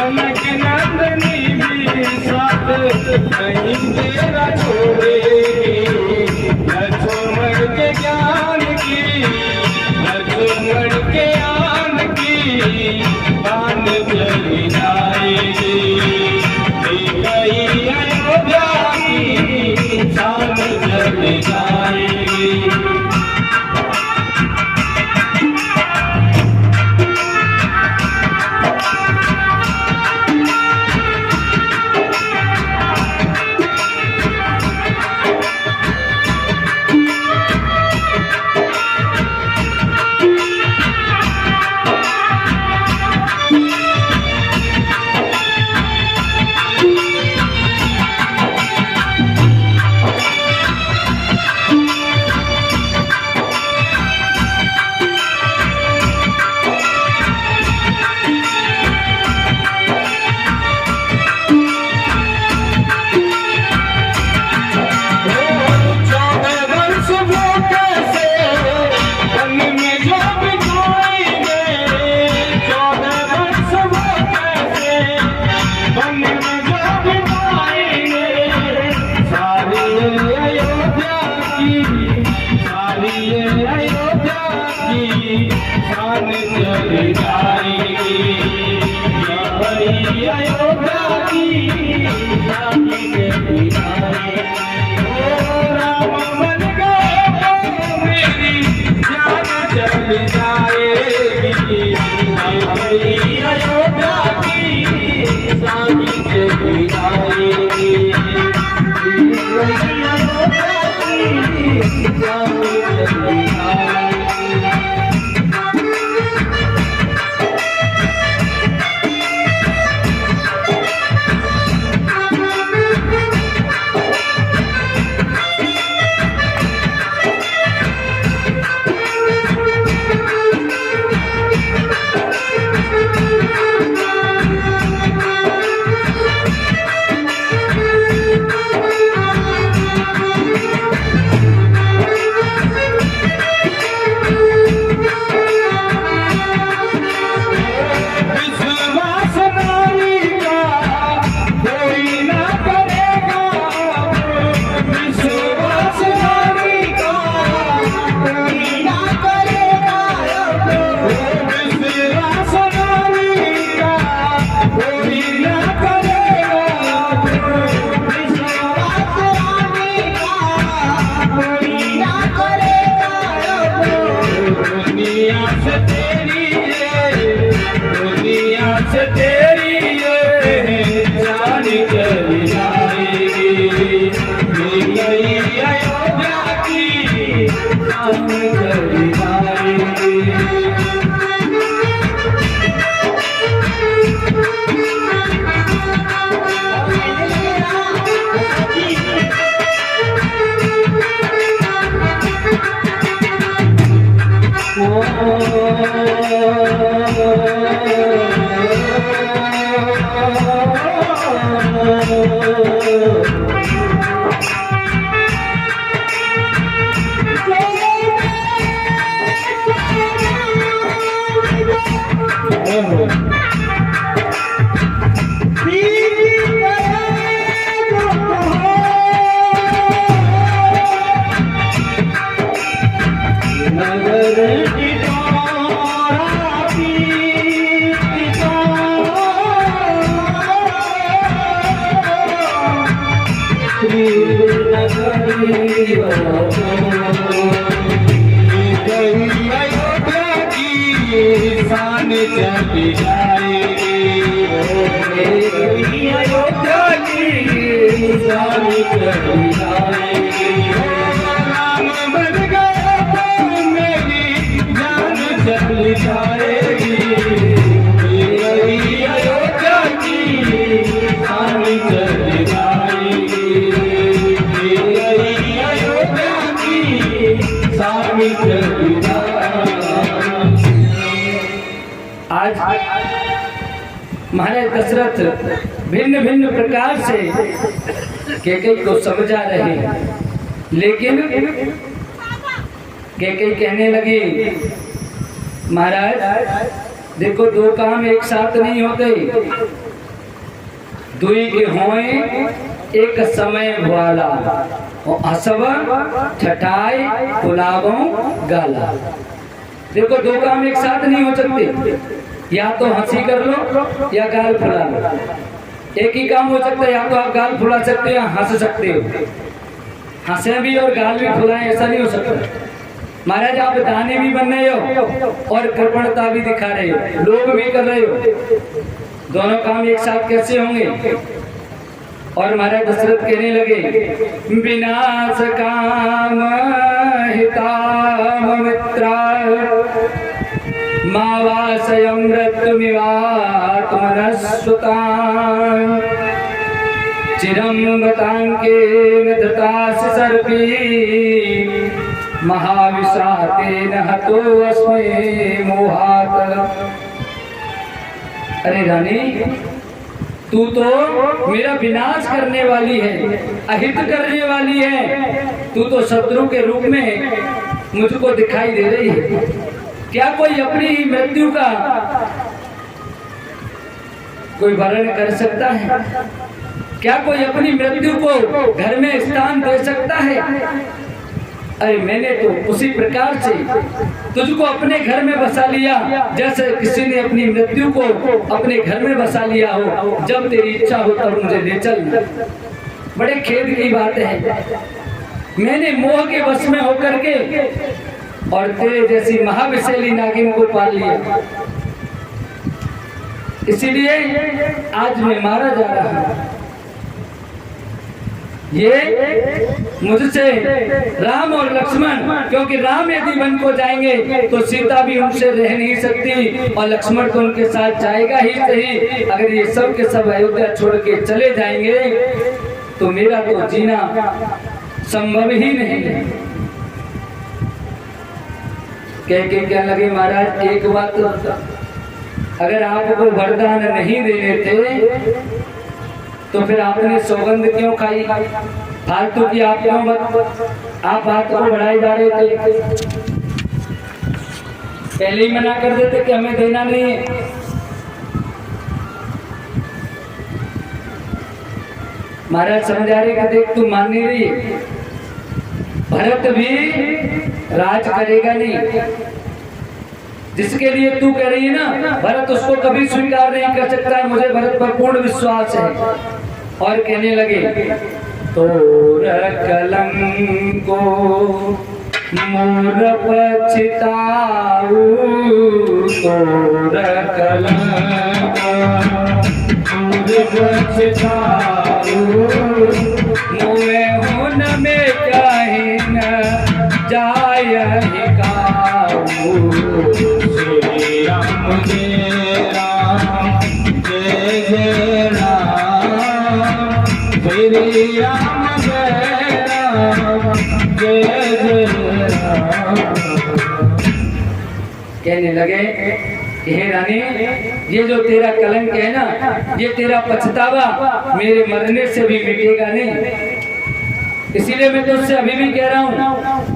जनक नंदनी भी साथ नहीं तेरा छोड़ेगी। लक्ष्मण के ज्ञान की, लक्ष्मण के आन की बान चली जाएगी। गई अयोध्या की शान चली जाएगी। महाराज दशरथ भिन्न भिन्न प्रकार से कैकेयी को समझा रहे, लेकिन कैकेयी कहने लगी महाराज देखो दो काम एक साथ नहीं होते, दुई के होए एक समय वाला और हसब छटाई पुलावों गाला। देखो दो काम एक साथ नहीं हो सकते, या तो हंसी कर लो या गाल फुला लो। एक ही काम हो सकता है, या तो आप गाल फुला सकते हो या हंस सकते हो। हंसे भी और गाल भी फुलाएं ऐसा नहीं हो सकता। महाराज आप दाने भी बन रहे हो और कृपणता भी दिखा रहे हो, लोग भी कर रहे हो, दोनों काम एक साथ कैसे होंगे? और महाराज दशरथ कहने लगे विनाश काम हिताम मित्रा मावासयं मृत्युमिवात्मनस्वतां चिरं गतांकेन धृतास सर्पी महाविशातेन हतोऽस्मि मोहात्। अरे रानी, तू तो मेरा विनाश करने वाली है, अहित करने वाली है। तू तो शत्रु के रूप में मुझको दिखाई दे रही है। क्या कोई अपनी मृत्यु का कोई वर्णन कर सकता है? क्या कोई अपनी मृत्यु को घर में स्थान दे सकता है? अरे मैंने तो उसी प्रकार से तुझको अपने घर में बसा लिया जैसे किसी ने अपनी मृत्यु को अपने घर में बसा लिया हो। जब तेरी इच्छा हो तब मुझे ले चल। बड़े खेद की बात है, मैंने मोह के वश में होकर के और तेरे जैसी महाविशैली नागिन को पाल लिया, इसीलिए आज मैं मारा जा रहा हूं। ये मुझसे राम और लक्ष्मण, क्योंकि राम यदि वन को जाएंगे तो सीता भी उनसे रह नहीं सकती और लक्ष्मण तो उनके साथ जाएगा ही सही। अगर ये सब के सब अयोध्या छोड़ के चले जाएंगे तो मेरा तो जीना संभव ही नहीं है। कह के क्या लगे महाराज, एक बात तो अगर आपको वरदान नहीं देने थे तो फिर आपने सौगंध क्यों खाई? फालतू की आप क्यों आप बात को बढ़ाए जा रहे थे? पहले ही मना कर देते कि हमें देना नहीं है। महाराज समझा रहे कि देख तू मान नहीं रही है, भरत भी राज करेगा नहीं। जिसके लिए तू कह रही है ना, भरत उसको कभी स्वीकार नहीं कर सकता है। मुझे भरत पर पूर्ण विश्वास है। और कहने लगे तोर कलंको मोर पछताऊ, तोर कलंको मोर पछताऊ, मोए हुन में कहीं न जाय हिकाऊ। श्री राम जय राम जय जय राम, श्री राम जय राम जय जय राम। कहने लगे हे रानी, ये जो तेरा कलंक है ना, ये तेरा पछतावा मेरे मरने से भी मिटेगा नहीं। इसीलिए मैं तुझसे अभी भी कह रहा हूँ,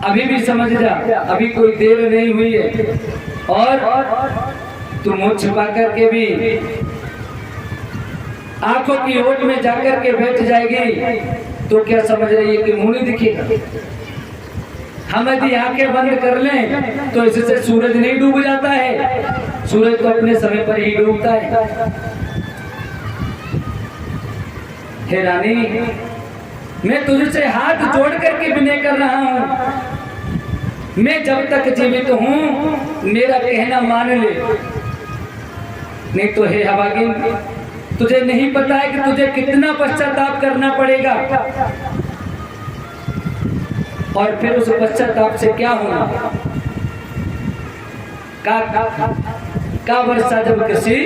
अभी भी समझ जा, अभी कोई देर नहीं हुई है। और तू मुंह छिपा करके भी आंखों की ओट में जाकर के बैठ जाएगी तो क्या समझ रही है कि मुंह नहीं दिखेगा? हम यदि आंखें बंद कर लें तो इससे सूरज नहीं डूब जाता है, सूरज तो अपने समय पर ही डूबता है। हे रानी, मैं तुझसे हाथ जोड़ करके विनय कर रहा हूं, मैं जब तक जीवित हूं मेरा कहना मान ले, नहीं तो हे हवागिन, तुझे नहीं पता है कि तुझे कितना पश्चाताप करना पड़ेगा। और फिर उस पश्चाताप से क्या होना? का वर्षा जब कृषि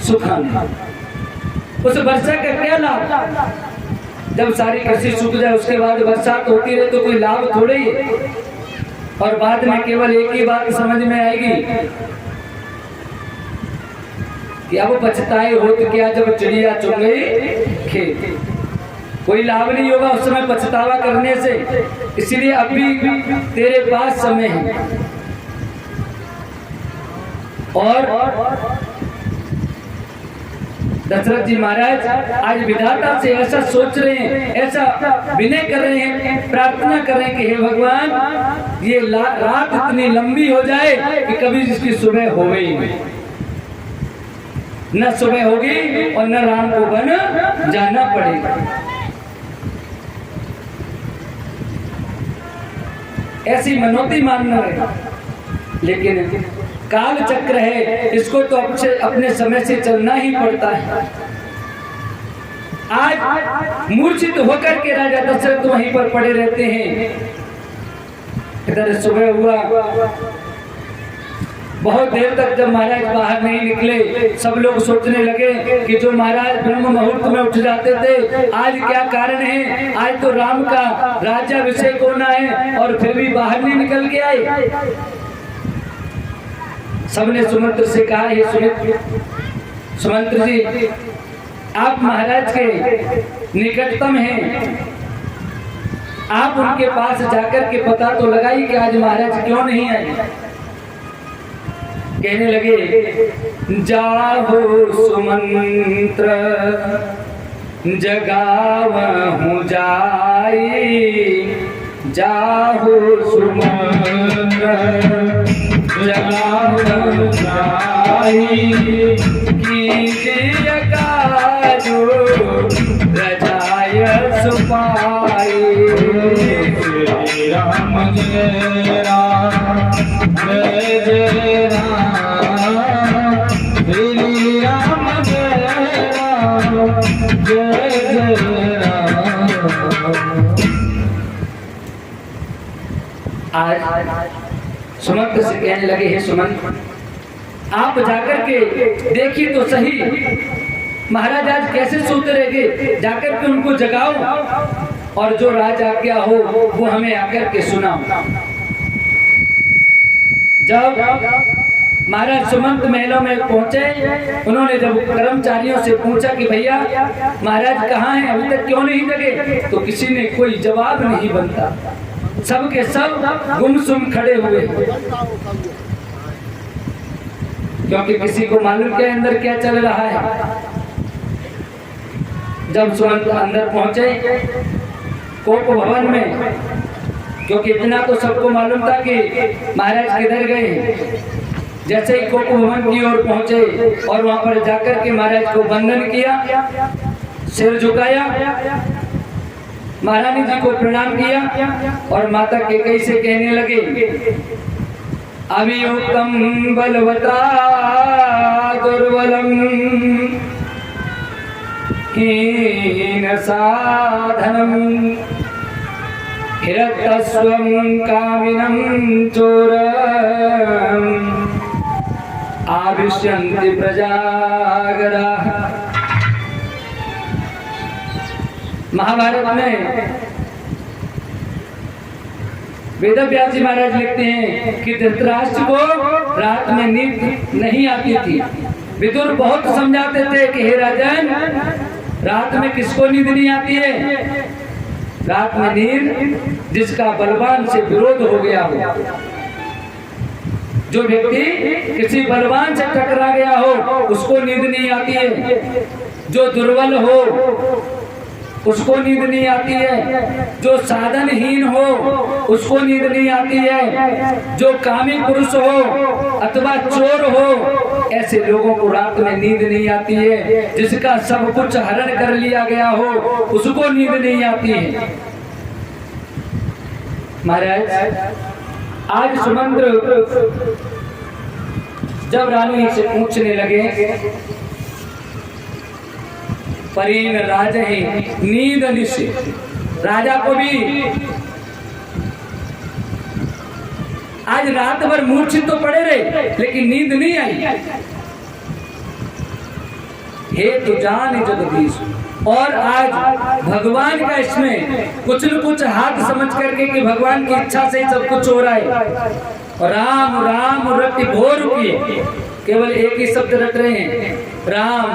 सुखाना, उस वर्षा का क्या लाभ? जब सारी कृषि सूख जाए उसके बाद बरसात होती रहे तो कोई लाभ थोड़े ही है। और बाद में केवल एक ही बात समझ में आएगी कि अब पछताए हो तो क्या, जब चिड़िया चुन गई खेत। कोई लाभ नहीं होगा उस समय पछतावा करने से। इसलिए अभी तेरे पास समय है। और दशरथ जी महाराज आज विधाता से ऐसा सोच रहे हैं, ऐसा विनय कर रहे हैं, प्रार्थना कर रहे हैं कि हे भगवान, ये रात इतनी लंबी हो जाए कि कभी इसकी सुबह हो ही नहीं, न सुबह होगी और न राम को वन जाना पड़ेगा। ऐसी मनोती मानना है, लेकिन काल चक्र है, इसको तो अपने समय से चलना ही पड़ता है। आज मूर्छित होकर के राजा दशरथ वहीं पर पड़े रहते हैं। इधर सुबह हुआ, बहुत देर तक जब महाराज बाहर नहीं निकले, सब लोग सोचने लगे कि जो महाराज ब्रह्म मुहूर्त में उठ जाते थे, आज क्या कारण है, आज तो राम का राज्याभिषेक होना है और फिर भी बाहर नहीं निकल के आए। सबने सुमंत्र से कहा, ये सुमंत्र जी, आप महाराज के निकटतम हैं, आप उनके पास जाकर के पता तो लगाइए कि आज महाराज क्यों नहीं आए। कहने लगे, जाहो सुमंत्र जगावहु जाई, जाहो सुमंत्र जगावहु जाई, कीजिए काजो रजाय सुपाई। श्री राम जय राम जय जय राम, श्री राम जय राम जय जय राम। आज सुमंत्र से कहने लगे, हे सुमंत्र, आप जाकर के देखिए तो सही, महाराज आज कैसे सोते रहेंगे, जाकर के उनको जगाओ और जो राज आज्ञा हो वो हमें आकर के सुनाओ। जब महाराज सुमंत महलों में पहुंचे, उन्होंने जब कर्मचारियों से पूछा कि भैया महाराज कहाँ हैं, अभी तक क्यों नहीं जगे, तो किसी ने कोई जवाब नहीं बनता, सब के सब गुमसुम खड़े हुए, क्योंकि किसी को मालूम के अंदर क्या चल रहा है। जब सुमंत अंदर पहुंचे कोप भवन में, क्योंकि इतना तो सबको मालूम था कि महाराज किधर गए, जैसे ही कोप भवन की ओर पहुंचे और वहां पर जाकर के महाराज को वंदन किया, सिर झुकाया, महारानी जी को प्रणाम किया और माता कैकेयी से कहने लगे, अभियुक्तम बलवता दुर्बलम हीन साधनम हिरतस्वं कामिनं चोरम आविश्यन्ति प्रजागराः। महाभारत में वेदव्यास जी महाराज लिखते हैं कि धृतराष्ट्र को रात में नींद नहीं आती थी। विदुर बहुत समझाते थे कि हे राजन, रात में किसको नींद नहीं आती है, रात में नींद जिसका बलवान से विरोध हो गया हो, जो व्यक्ति किसी बलवान से टकरा गया हो उसको नींद नहीं आती है, जो दुर्बल हो उसको नींद नहीं आती है, जो साधनहीन हो उसको नींद नहीं आती है, जो कामी पुरुष हो अथवा चोर हो, ऐसे लोगों को रात में नींद नहीं आती है। जिसका सब कुछ हरण कर लिया गया हो उसको नींद नहीं आती है। महाराज आज सुमंत्र जब रानी से पूछने लगे, परीन राजा ही नींद निशि, राजा को भी आज रात भर मूर्छित तो पड़े रहे लेकिन नींद नहीं आई। हे तो जान जगदीश, और आज भगवान का इसमें कुछ न कुछ हाथ समझ करके कि भगवान की इच्छा से ही सब कुछ हो रहा है। और राम राम रटि भोर की केवल एक ही शब्द रट रहे हैं, राम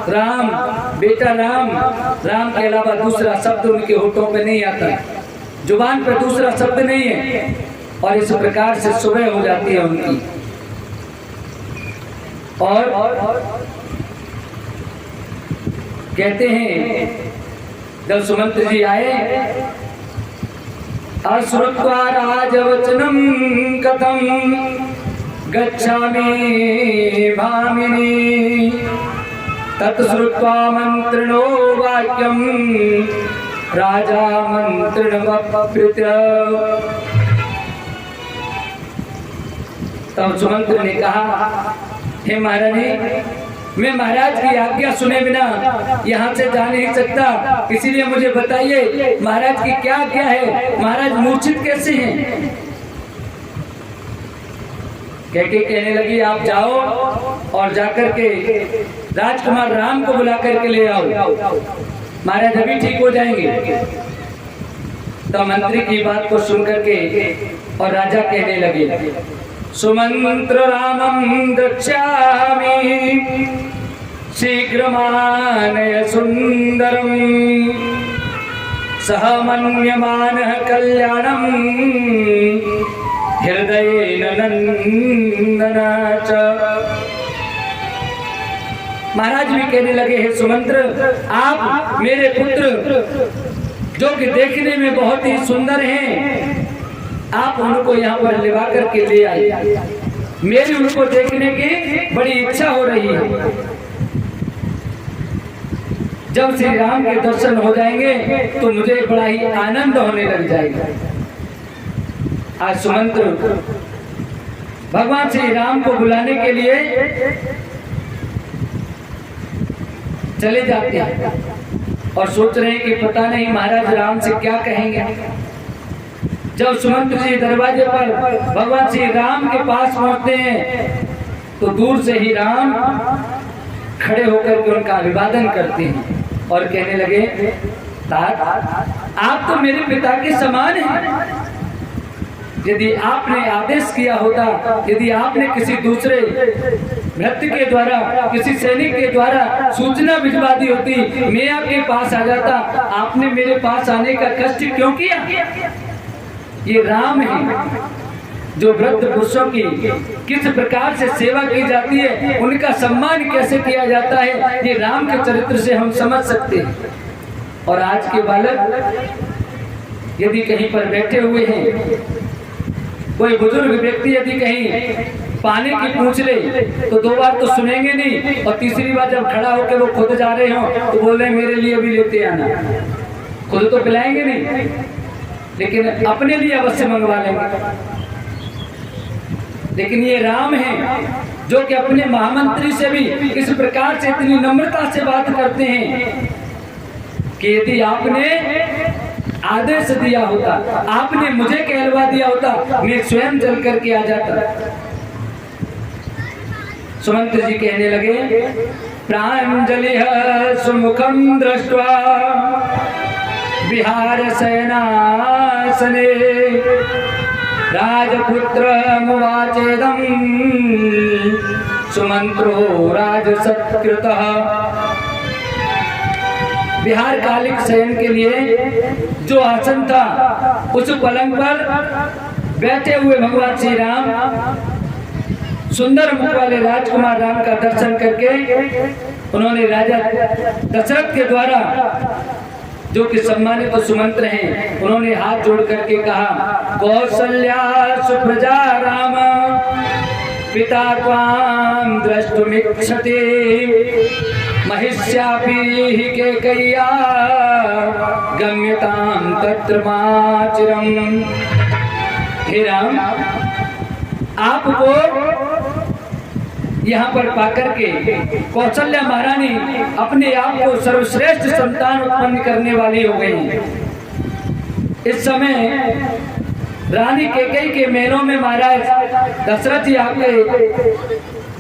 राम, बेटा राम, राम के अलावा दूसरा शब्द उनके होठों पे नहीं आता, जुबान पे दूसरा शब्द नहीं है। और इस प्रकार से सुबह हो जाती है उनकी। और कहते हैं जब सुमंत्र जी आए, अश्रुत्वा राजवचनम कथम गच्छामि भामिनी तत्श्रुत्वा मंत्रिणो वाक्यम राजा मंत्रिणमप्यृत्य। तब सुमंत्र ने कहा, हे महारानी, मैं महाराज की आज्ञा सुने बिना यहाँ से जा नहीं सकता, इसीलिए मुझे बताइए महाराज की क्या आज्ञा है, महाराज मूर्छित कैसे हैं? कहने लगी, आप जाओ और जाकर के राजकुमार राम को बुला करके ले आओ, महाराज अभी ठीक हो जाएंगे। तो मंत्री की बात को सुन करके और राजा कहने लगे, सुमंत्र रामं द्रक्ष्यामि शीघ्रमानय सुंदरम सह मन्यमानः कल्याणम हृदयेन नंदन च। महाराज भी कहने लगे, हे सुमंत्र, आप मेरे पुत्र जो कि देखने में बहुत ही सुंदर हैं, आप उनको यहाँ पर लिवा करके ले आए, मेरी उनको देखने की बड़ी इच्छा हो रही है। जब श्री राम के दर्शन हो जाएंगे तो मुझे बड़ा ही आनंद होने लग जाएगा। आज सुमंत्र भगवान श्री राम को बुलाने के लिए चले जाते हैं और सोच रहे हैं कि पता नहीं महाराज राम से क्या कहेंगे। जब सुमंत्र जी दरवाजे पर भगवान श्री राम के पास पहुंचते हैं तो दूर से ही राम खड़े होकर के उनका अभिवादन करते हैं और कहने लगे, तात, आप तो मेरे पिता के समान हैं। यदि आपने आदेश किया होता, यदि आपने किसी दूसरे भृत्य के द्वारा, किसी सैनिक के द्वारा सूचना भिजवा दी होती, मैं आपके पास आ जाता, आपने मेरे पास आने का कष्ट क्यों किया? ये राम है जो वृद्ध पुरुषों की किस प्रकार से सेवा की जाती है, उनका सम्मान कैसे किया जाता है, ये राम के चरित्र से हम समझ सकते हैं। और आज के बालक यदि कहीं पर बैठे हुए हैं, कोई बुजुर्ग व्यक्ति यदि कहीं पानी की पूछ ले तो 2 बार तो सुनेंगे नहीं, और तीसरी बार जब खड़ा होकर वो खुद जा रहे हो तो बोल रहे मेरे लिए भी लेते आना। खुद तो पिलाएंगे नहीं, लेकिन अपने लिए अवश्य मंगवा लेंगे। लेकिन ये राम है जो कि अपने महामंत्री से भी इस प्रकार से इतनी नम्रता से बात करते हैं कि यदि आपने आदेश दिया होता, आपने मुझे कहलवा दिया होता, मैं स्वयं चल करके आ जाता। सुमंत्र जी कहने लगे, प्रांजलिः सुमुखं दृष्ट्वा विहार शयनासने राजपुत्र मुवाचेदं सुमंत्रो राजसत्कृतः। बिहार कालिक शयन के लिए जो आसन था, उस पलंग पर बैठे हुए भगवान श्री राम सुंदर मुख वाले राजकुमार राम का दर्शन करके उन्होंने राजा दशरथ के द्वारा, जो कि सम्मानित सुमंत्र हैं, उन्होंने हाथ जोड़ करके कहा, कौसल्या सुप्रजा राम पिता त्वां द्रष्टुमिच्छति महिष्यापि कैकेय्या गम्यतां तत्र माचिरम्। हे राम, आपको यहाँ पर पाकर के कौशल्या महारानी अपने आप को सर्वश्रेष्ठ संतान उत्पन्न करने वाली हो गई हैं। इस समय रानी कैकेयी के महलों में महाराज दशरथ जी आपके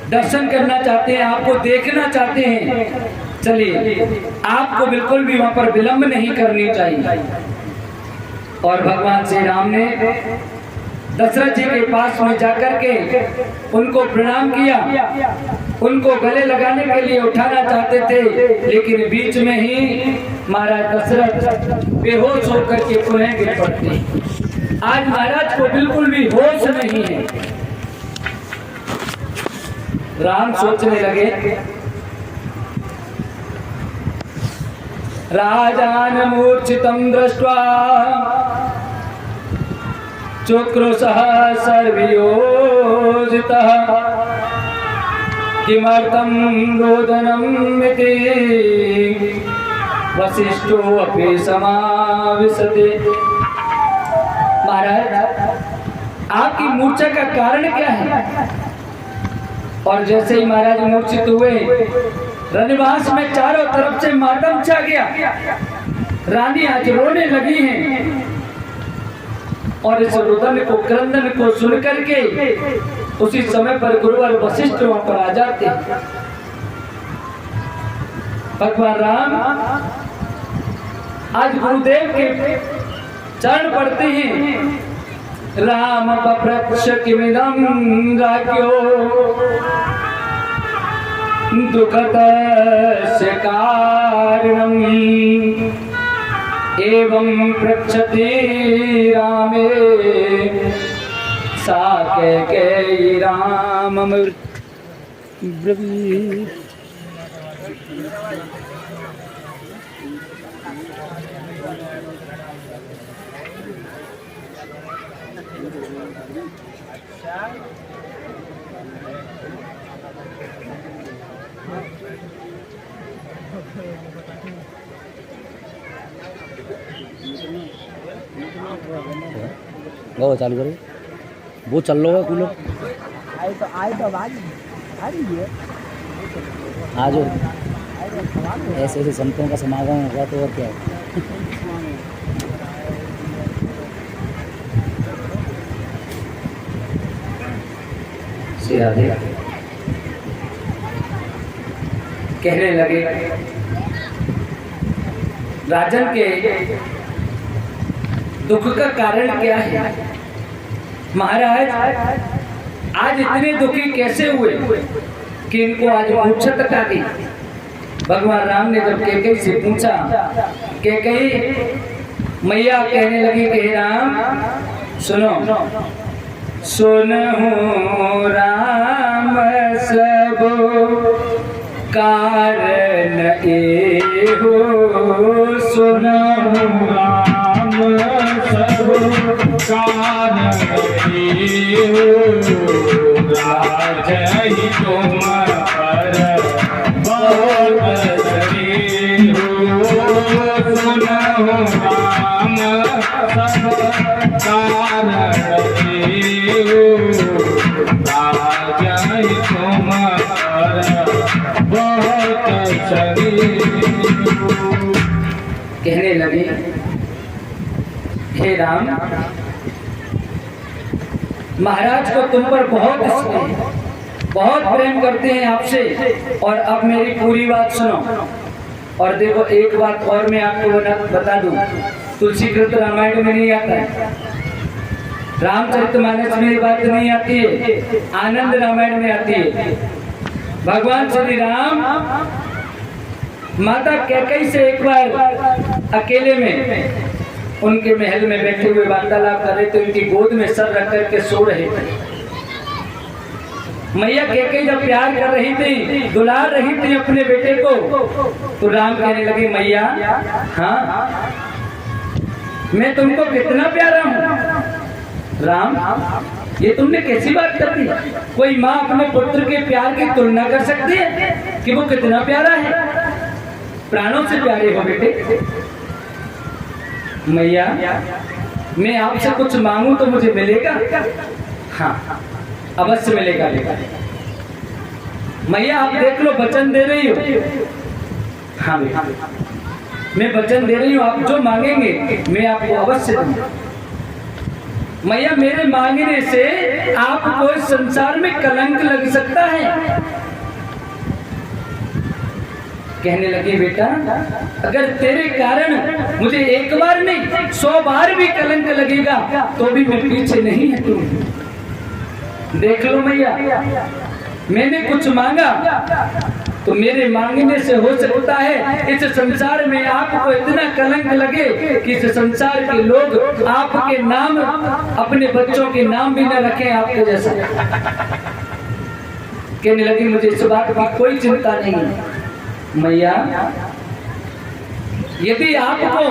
दर्शन करना चाहते हैं, आपको देखना चाहते हैं। चलिए, आपको बिल्कुल भी वहां पर विलंब नहीं करनी चाहिए। और भगवान श्री राम ने दशरथ जी के पास में जाकर के उनको प्रणाम किया, उनको गले लगाने के लिए उठाना चाहते थे, लेकिन बीच में ही महाराज दशरथ बेहोश होकर के पुनः गिर पड़ते। आज महाराज को बिल्कुल भी होश नहीं है। राम सोचने लगे, राजान मूर्छितं दृष्ट्वा चुक्रुशः सर्वयोजितः किमर्थं रोदनम् इति वसिष्ठो अपि समाविशति। महाराज, आपकी मूर्छा का कारण क्या है? और जैसे ही महाराज मूर्छित हुए, रनवास में चारों तरफ से मातम छा गया। रानी आज रोने लगी हैं और इस रुदन को, क्रंदन को सुन करके उसी समय पर गुरुवर वशिष्ठ वहां पर आ जाते। भगवान राम आज गुरुदेव के चरण पड़ते हैं। राम बभ्रक्ष किमिदं राज्ञो दुःखतस्य कारणम् एवं पृच्छति रामे सा कैकेयी रामं ब्रवीत्। वो चालू करो, वो चल रहा है कूलर। आए तो आवाज आ रही है। आज ऐसे ऐसे संतों का समागम होगा तो और क्या है। कहने लगे, राजन के दुख का कारण क्या है? महाराज आज इतने दुखी कैसे हुए कि इनको आज मूर्छा तक आ गई। भगवान राम ने जब कैकेयी से पूछा, कैकेयी मैया कहने लगी कि हे राम सुनो, सुनहु राम सब कारण एहो, सुनहु राम सब कारण एहो, राजहि तुम पर बहुत स्नेहो। सुनहु राम सब कारण एहो, राजहि तुम पर बहुत स्नेहो। कहने लगे, हे राम महाराज को तुम पर बहुत स्नेह, बहुत प्रेम करते हैं आपसे। और अब मेरी पूरी बात सुनो। और देखो एक बात और मैं आपको बता दूं, तुलसीकृत रामायण में नहीं आता है, रामचरितमानस में ये बात नहीं आती है, आनंद रामायण में आती है। भगवान श्री राम माता कैकेयी से एक बार अकेले में उनके महल में बैठे हुए वार्तालाप कर रहे थे। उनकी गोद में सर रख करके सो रहे थे। मैया कैकेयी जब प्यार कर रही थी, दुलार रही थी अपने बेटे को, तो राम कहने लगे, मैया हाँ मैं तुमको कितना प्यारा हूँ। राम ये तुमने कैसी बात कर दी? कोई माँ अपने पुत्र के प्यार की तुलना कर सकती है कि वो कितना प्यारा है? प्राणों से प्यारे हो बेटे। मैया मैं आपसे कुछ मांगू तो मुझे मिलेगा? हाँ अवश्य मिलेगा। मैया आप देख लो, वचन दे रही हो। हाँ मैं वचन दे रही हूँ, आप जो मांगेंगे मैं आपको अवश्य दूंगा। मैया मेरे मांगने से आपको इस संसार में कलंक लग सकता है। कहने लगे, बेटा अगर तेरे कारण मुझे एक बार नहीं 100 बार भी कलंक लगेगा तो भी मैं पीछे नहीं हटूंगी। देख लो मैया, मैंने कुछ मांगा तो मेरे मांगने से हो सकता है इस संसार में आपको इतना कलंक लगे कि इस संसार के लोग आपके नाम, अपने बच्चों के नाम भी न रखें आपके जैसा। कहने लगी, मुझे इस बात की कोई चिंता नहीं है मैया, यदि आपको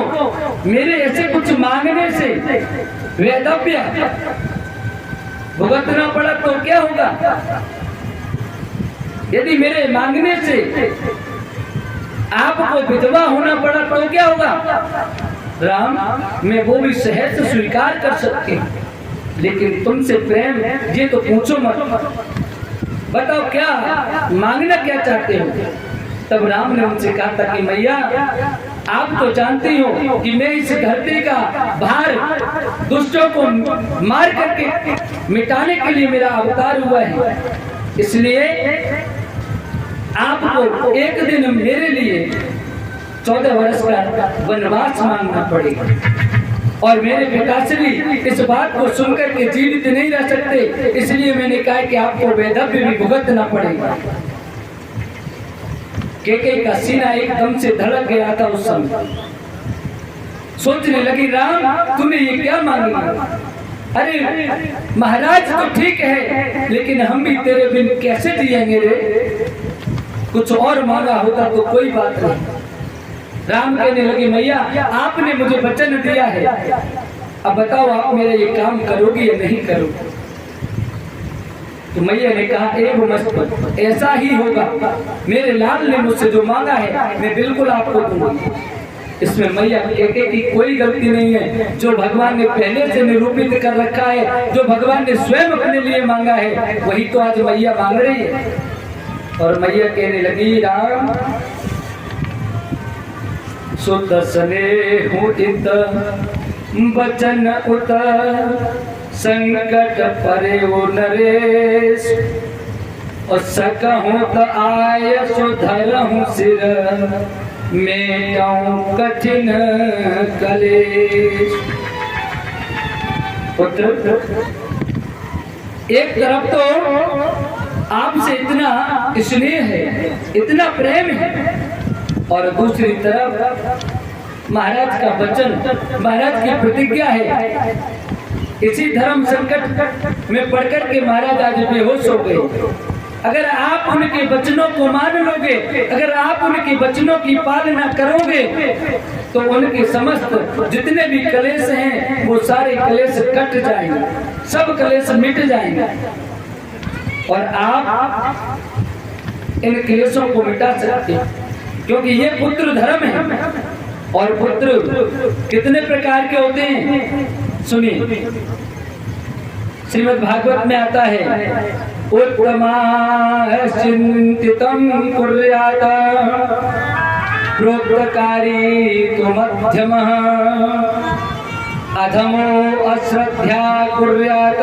मेरे ऐसे कुछ मांगने से वैधव्य भुगतना पड़ा तो क्या होगा? यदि मेरे मांगने से आपको विधवा होना पड़ा तो क्या होगा? राम, मैं वो भी सहज स्वीकार कर सकती हूँ, लेकिन तुमसे प्रेम ये तो पूछो मत। बताओ क्या मांगना क्या चाहते हो? तब राम ने उनसे कहा था कि मैया, आप तो जानती हो कि मैं इस धरती का भार दुष्टों को मार करके मिटाने के लिए मेरा अवतार हुआ है, इसलिए आपको एक दिन मेरे लिए 14 वर्ष का वनवास मांगना पड़ेगा। और मेरे पिताश्री इस बात को सुनकर के जीवित नहीं रह सकते, इसलिए मैंने कहा कि आपको वैधव्य भी भुगतना पड़ेगा। केके का सीना एकदम से धड़क गया था उस समय। सोचने लगी, राम तूने ये क्या मांगा? अरे महाराज तो ठीक है, लेकिन हम भी तेरे बिन कैसे जिएंगे रे? कुछ और मांगा होता तो कोई बात नहीं। राम कहने लगे, मैया आपने मुझे वचन दिया है, अब बताओ आप मेरा ये काम करोगी या नहीं करोगी? तो मैया ने कहा, एव मस्त, ऐसा ही होगा। मेरे लाल ने मुझसे जो मांगा है मैं बिल्कुल आपको दूंगी। इसमें मैया केके की कोई गलती नहीं है। जो भगवान ने पहले से निरूपित कर रखा है, जो भगवान ने स्वयं अपने लिए मांगा है, वही तो आज मैया मांग रही है। और मैया कहने लगी, राम सुत स्नेह इत बचन उत संकट परे ओ नरेश, और सकहूं त आय सुधरहूं सिर, मेटाऊं कठिन कलेश। पुत्र, एक तरफ तो आपसे इतना स्नेह है, इतना प्रेम है, और दूसरी तरफ महाराज का वचन, महाराज की प्रतिज्ञा है। इसी धर्म संकट में पढ़कर के महाराज आज बेहोश हो गए। अगर आप उनके वचनों को मान लोगे, अगर आप उनके वचनों की पालना करोगे, तो उनके समस्त जितने भी कलेश हैं वो सारे कलेश कट जाएंगे, सब कलेश मिट जाएंगे, और आप इन क्लेशों को मिटा सकते हैं, क्योंकि ये पुत्र धर्म है। और पुत्र कितने प्रकार के होते हैं सुनिए। श्रीमद् भागवत में आता है, उत्तमा चिंतितम कुर्यात प्रोक्तकारी तो मध्यमः, अधमो अश्रद्धा कुर्यात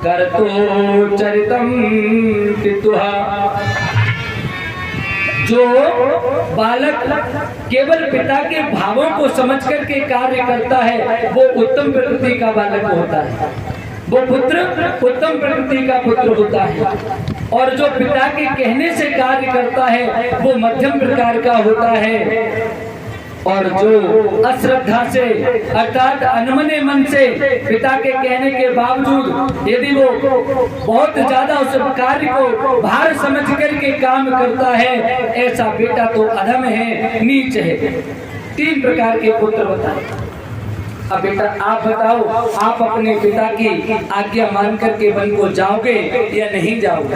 कर्तो चरितम पितुः। जो बालक केवल पिता के भावों को समझ करके कार्य करता है, वो उत्तम प्रकृति का बालक होता है, वो पुत्र उत्तम प्रकृति का पुत्र होता है। और जो पिता के कहने से कार्य करता है, वो मध्यम प्रकार का होता है। और जो अश्रद्धा से अर्थात अनमने मन से पिता के कहने के बावजूद यदि वो बहुत ज्यादा उस कार्य को भार समझ करके काम करता है, ऐसा बेटा तो अधम है, नीच है। 3 प्रकार के पुत्र बताए। अब बेटा आप बताओ, आप अपने पिता की आज्ञा मान करके वन को जाओगे या नहीं जाओगे?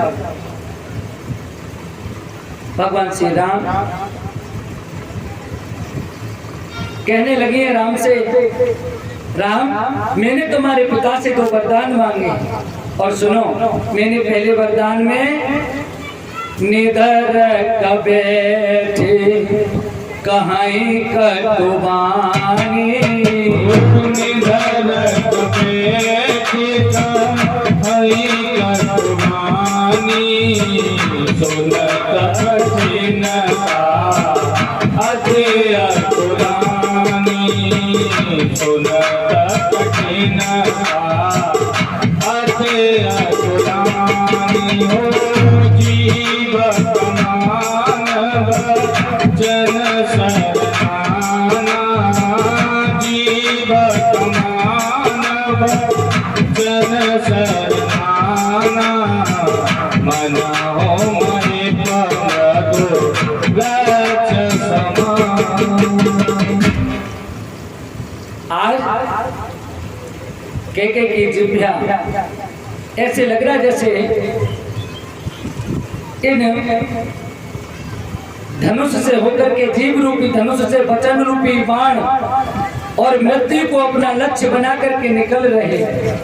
भगवान श्री राम कहने लगे राम से, राम मैंने तुम्हारे पिता से 2 वरदान मांगे, और सुनो, मैंने पहले वरदान में निधर कबैठे कहीं कटुबानी, निधर कबैठे कहीं कटुबानी, सुनत कठिन अति अतुलानी, सुनत कठिन अति अतुलानी। हो जीव मानव जन शरणाना, जीव मानव जन शरणाना, मन हो महि पगो गच आज के की जिभ्या ऐसे लग रहा जैसे इन धनुष से होकर के जीव रूपी धनुष से वचन रूपी बाण और मृत्यु को अपना लक्ष्य बना करके निकल रहे हैं।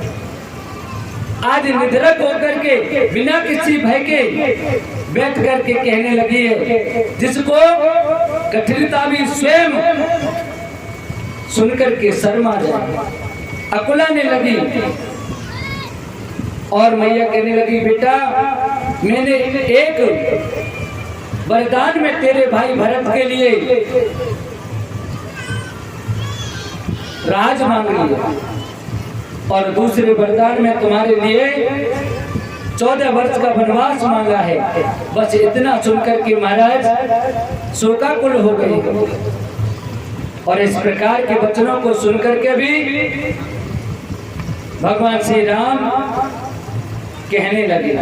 आज निधड़क होकर के बिना किसी भय के बैठ करके कहने लगी है, जिसको कठिनता भी स्वयं सुनकर के शर्मा जाए, अकुलाने लगी और मैया कहने लगी, बेटा मैंने एक वरदान में तेरे भाई भरत के लिए राज मांग लिया और दूसरे वरदान में तुम्हारे लिए 14 वर्ष का वनवास मांगा है। बस इतना सुनकर के महाराज शोकाकुल हो गए और इस प्रकार के वचनों को सुनकर के भी भगवान श्री राम कहने लगे,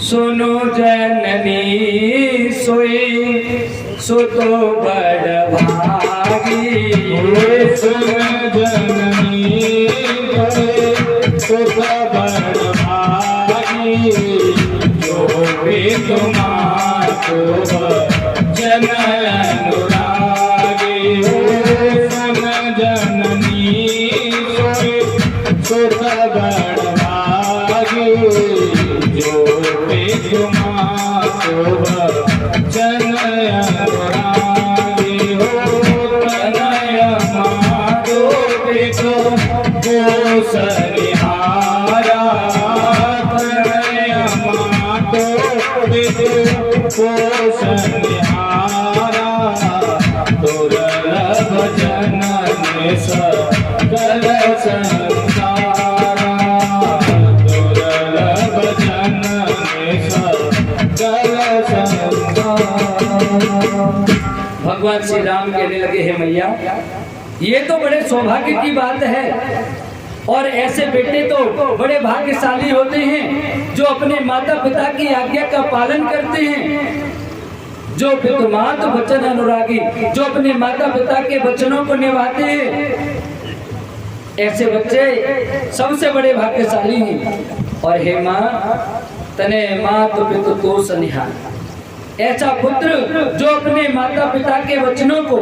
सुनो जननी सोई सुतो बड़ भागी। सुन जननी सुत बड़ भागी, जो भी तुम्हारो जन अनुरागी। सुन जननी सुत बड़ भागी, जो भी तुम्हारो जन अनुरागी। तनय माधो पितो सनिहारा, तनय माधो पितो सनिहारा। दुर्लभ जनन सकल संसारा, दुर्लभ जनन सकल संसारा। भगवान श्री राम कहने लगे, हे मैया ये तो बड़े सौभाग्य की बात है और ऐसे बेटे तो बड़े भाग्यशाली होते हैं जो अपने माता पिता की आज्ञा का पालन करते हैं, जो पितृमात वचन अनुरागी, जो अपने माता पिता के वचनों को निभाते हैं। ऐसे बच्चे सबसे बड़े भाग्यशाली हैं। और हे माँ तने मात पितु तो सनिहार, ऐसा पुत्र जो अपने माता पिता के वचनों को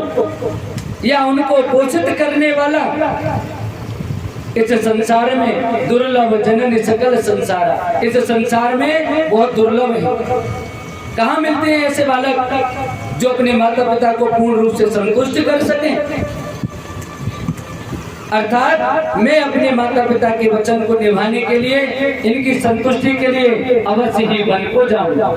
या उनको पोषित करने वाला इस संसार में दुर्लभ जनन सकल संसार, इस संसार में बहुत दुर्लभ है। कहाँ मिलते हैं ऐसे बालक जो अपने माता पिता को पूर्ण रूप से संतुष्ट कर सकें। अर्थात मैं अपने माता पिता के वचन को निभाने के लिए, इनकी संतुष्टि के लिए अवश्य ही वन को जाऊंगा।